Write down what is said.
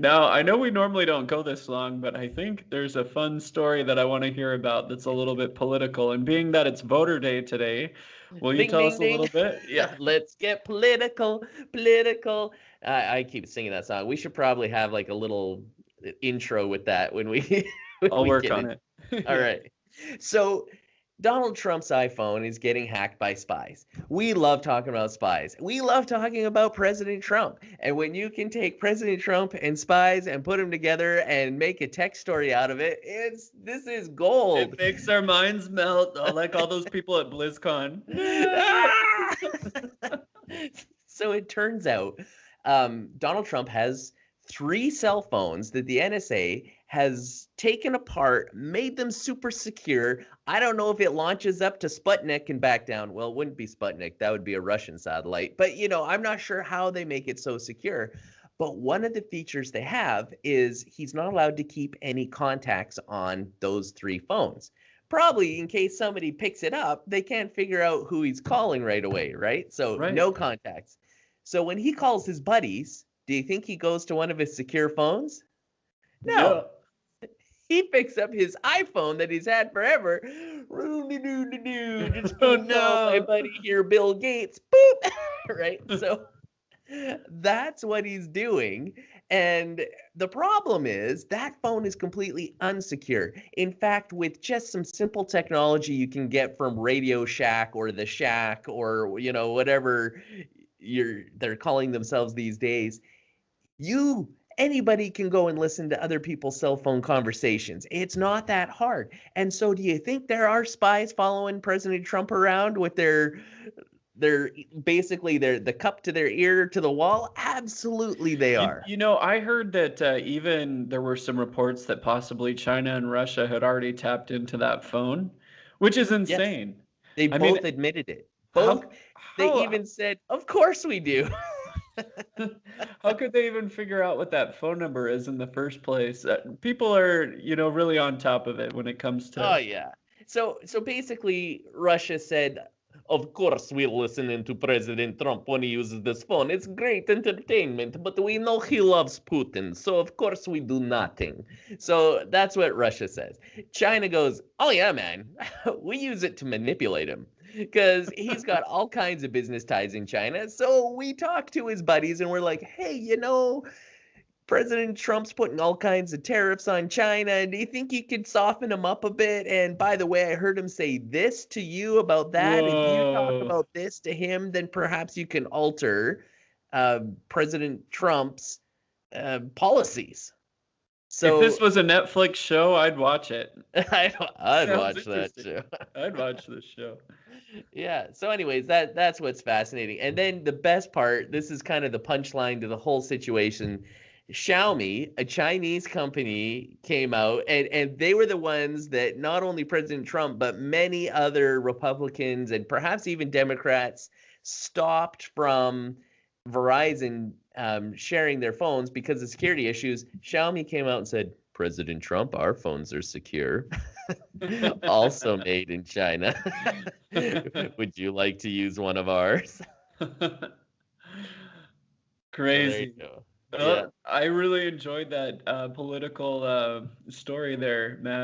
Now, I know we normally don't go this long, but I think there's a fun story that I want to hear about that's a little bit political. And being that it's voter day today, will you Ding, tell ding, us a ding. little bit? Yeah, Let's get political, political. I keep singing that song. We should probably have like a little intro with that when we when I'll we work get on it. it. All Yeah. right. So Donald Trump's iPhone is getting hacked by spies. We love talking about spies. We love talking about President Trump. And when you can take President Trump and spies and put them together and make a tech story out of it, this is It gold. makes our minds melt, like all those people at BlizzCon. Ah! So it turns out Donald Trump has three cell phones that the NSA has taken apart, made them super secure. I don't know if it launches up to Sputnik and back down. Well, it wouldn't be Sputnik. That would be a Russian satellite. But, I'm not sure how they make it so secure. But one of the features they have is he's not allowed to keep any contacts on those three phones. Probably in case somebody picks it up, they can't figure out who he's calling right away, right? So Right. no contacts. So when he calls his buddies, do you think he goes to one of his secure phones? No. No. He picks up his iPhone that he's had forever. Just Oh gonna call my no. buddy here, Bill Gates. Boop. Right? So that's what he's doing. And the problem is that phone is completely unsecure. In fact, with just some simple technology you can get from Radio Shack or the Shack or whatever they're calling themselves these days, anybody can go and listen to other people's cell phone conversations. It's not that hard. And so do you think there are spies following President Trump around with their basically the cup to their ear to the wall? Absolutely they are. I heard that even there were some reports that possibly China and Russia had already tapped into that phone, which is Yes, insane. they I mean, both admitted it. Both. how They how even said, of course we do. how could they even figure out what that phone number is in the first place? People are, really on top of it when it comes Oh to. yeah. So basically Russia said, of course we're listening to President Trump when he uses this phone. It's great entertainment, but we know he loves Putin, so of course we do nothing. So that's what Russia says. China goes, "Oh yeah, man. We use it to manipulate him." Because he's got all kinds of business ties in China. So we talk to his buddies and we're like, hey, President Trump's putting all kinds of tariffs on China. Do you think you could soften him up a bit? And by the way, I heard him say this to you about that. If you talk Whoa. about this to him, then perhaps you can alter President Trump's policies. If this So was a Netflix show, I'd watch it. I'd Sounds watch that interesting. show. I'd watch this show. Yeah. So, anyways, that's what's fascinating. And then the best part, this is kind of the punchline to the whole situation. Xiaomi, a Chinese company, came out and they were the ones that not only President Trump, but many other Republicans and perhaps even Democrats stopped from Verizon sharing their phones because of security issues. Xiaomi came out and said, President Trump, our phones are secure. Also made in China. Would you like to use one of ours? So there you Crazy. go. Yeah. Well, I really enjoyed that political story there, Matt.